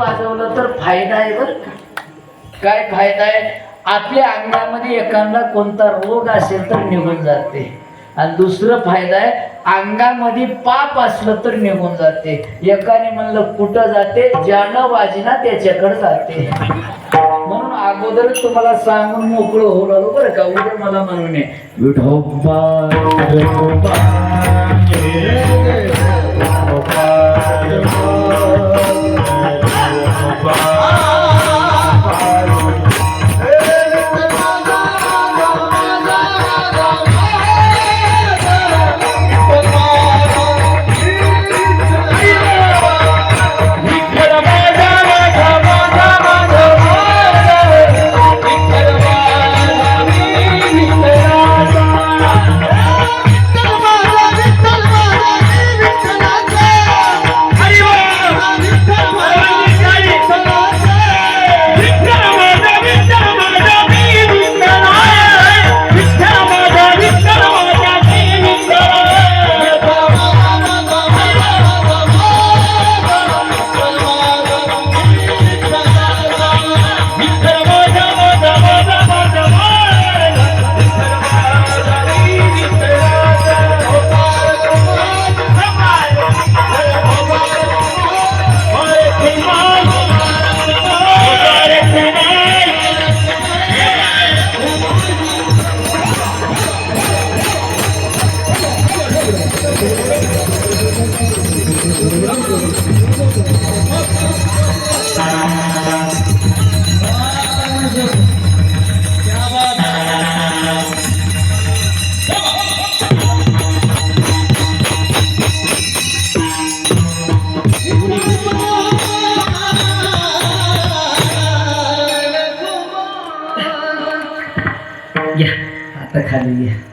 वाजवलं तर फायदा आहे बरं का. काय फायदा आहे? आपल्या अंगामध्ये एखादा कोणता रोग असेल तर निघून जाते. आणि दुसरं फायदा आहे, अंगामध्ये पाप असलं तर निघून जाते. एकाने म्हणलं कुठं जाते? ज्यानं वाजना त्याच्याकडे जाते. म्हणून अगोदरच तुम्हाला सांगून मोकळं होऊ लागलो बरं का. उद्या मला म्हणून विठोबा या आता खाली या.